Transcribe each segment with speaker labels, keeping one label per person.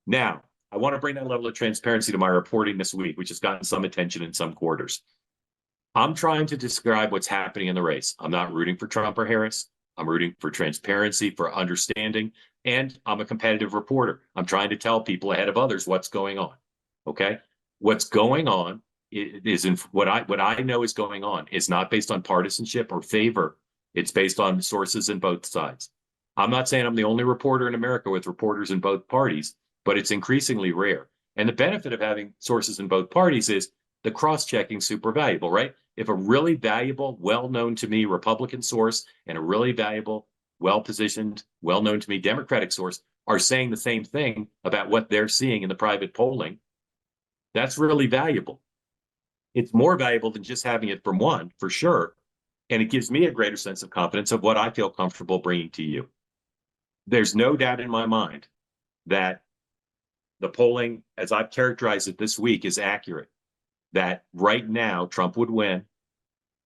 Speaker 1: Now, I want to bring that level of transparency to my reporting this week, which has gotten some attention in some quarters. I'm trying to describe what's happening in the race. I'm not rooting for Trump or Harris. I'm rooting for transparency, for understanding, and I'm a competitive reporter. I'm trying to tell people ahead of others what's going on. Okay, what's going on is in what I know is going on is not based on partisanship or favor. It's based on sources in both sides. I'm not saying I'm the only reporter in America with reporters in both parties, but it's increasingly rare. And the benefit of having sources in both parties is the cross-checking super valuable, right? If a really valuable, well-known to me Republican source and a really valuable, well-positioned, well-known to me Democratic source are saying the same thing about what they're seeing in the private polling, that's really valuable. It's more valuable than just having it from one, for sure. And it gives me a greater sense of confidence of what I feel comfortable bringing to you. There's no doubt in my mind that the polling, as I've characterized it this week, is accurate. That right now Trump would win,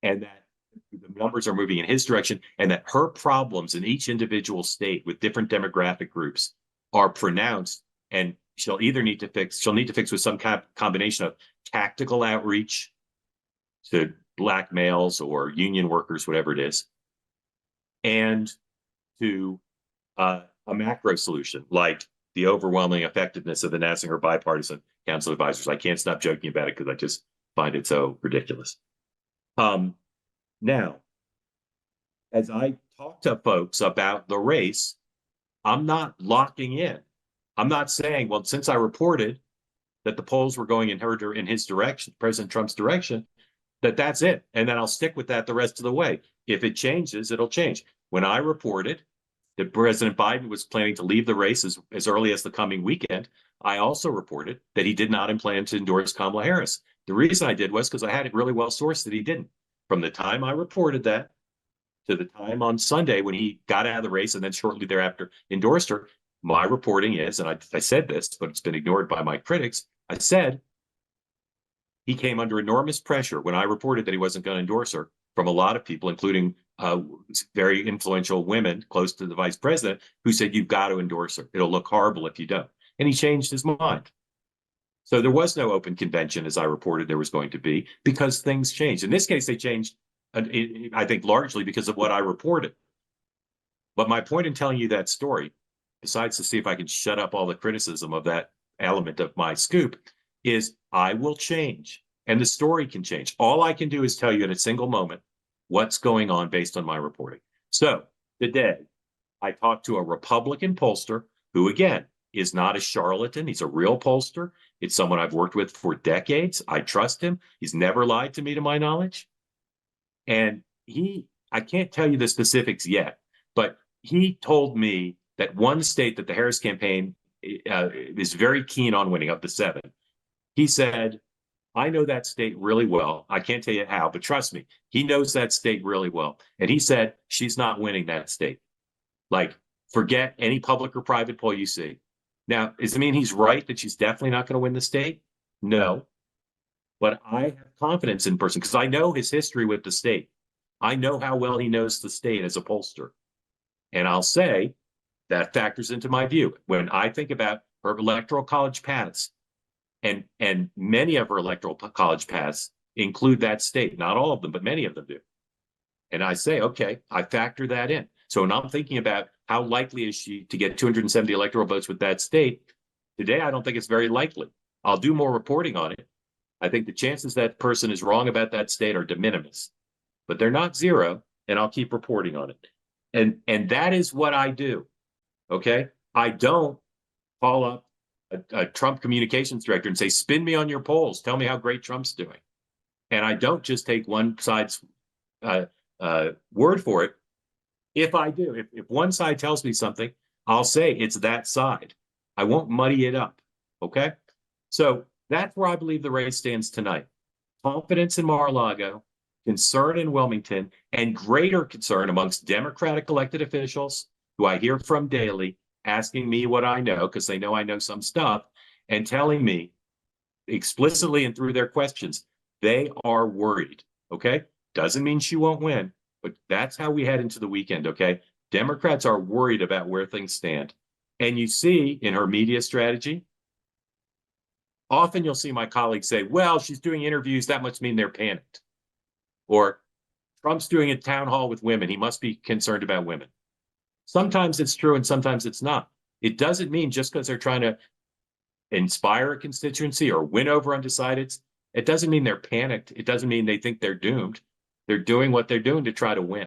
Speaker 1: and that the numbers are moving in his direction, and that her problems in each individual state with different demographic groups are pronounced, and she'll need to fix with some kind of combination of tactical outreach to black males or union workers, whatever it is, and to a macro solution like the overwhelming effectiveness of the Nassinger Bipartisan Council of Advisors. I can't stop joking about it because I just find it so ridiculous. Now, as I talk to folks about the race, I'm not locking in. I'm not saying, well, since I reported that the polls were going in his direction, President Trump's direction, that's it. And then I'll stick with that the rest of the way. If it changes, it'll change. When I reported that President Biden was planning to leave the race as early as the coming weekend, I also reported that he did not plan to endorse Kamala Harris. The reason I did was because I had it really well sourced that he didn't. From the time I reported that to the time on Sunday when he got out of the race and then shortly thereafter endorsed her, my reporting is, and I said this, but it's been ignored by my critics, I said he came under enormous pressure when I reported that he wasn't going to endorse her from a lot of people, including very influential women close to the vice president, who said, you've got to endorse her. It'll look horrible if you don't. And he changed his mind. So there was no open convention, as I reported there was going to be, because things changed. In this case, they changed, I think, largely because of what I reported. But my point in telling you that story, besides to see if I can shut up all the criticism of that element of my scoop, is I will change, and the story can change. All I can do is tell you in a single moment what's going on based on my reporting. So today, I talked to a Republican pollster who, again, is not a charlatan. He's a real pollster. It's someone I've worked with for decades. I trust him. He's never lied to me, to my knowledge. And I can't tell you the specifics yet, but he told me that one state that the Harris campaign is very keen on winning, of the 7. He said, I know that state really well. I can't tell you how, but trust me, he knows that state really well. And he said, she's not winning that state. Like, forget any public or private poll you see. Now, does it mean he's right that she's definitely not going to win the state? No. But I have confidence in person because I know his history with the state. I know how well he knows the state as a pollster. And I'll say that factors into my view. When I think about her electoral college paths, and many of her electoral college paths include that state, not all of them, but many of them do. And I say, okay, I factor that in. So when I'm thinking about how likely is she to get 270 electoral votes with that state, today I don't think it's very likely. I'll do more reporting on it. I think the chances that person is wrong about that state are de minimis, but they're not zero, and I'll keep reporting on it. And that is what I do, okay? I don't call up a Trump communications director and say, spin me on your polls, tell me how great Trump's doing. And I don't just take one side's word for it. If I do, if one side tells me something, I'll say it's that side. I won't muddy it up, okay? So that's where I believe the race stands tonight. Confidence in Mar-a-Lago, concern in Wilmington, and greater concern amongst Democratic elected officials who I hear from daily, asking me what I know, because they know I know some stuff, and telling me explicitly and through their questions, they are worried, okay? Doesn't mean she won't win, but that's how we head into the weekend, okay? Democrats are worried about where things stand. And you see in her media strategy, often you'll see my colleagues say, well, she's doing interviews, that must mean they're panicked. Or Trump's doing a town hall with women, he must be concerned about women. Sometimes it's true and sometimes it's not. It doesn't mean just because they're trying to inspire a constituency or win over undecideds, it doesn't mean they're panicked. It doesn't mean they think they're doomed. They're doing what they're doing to try to win.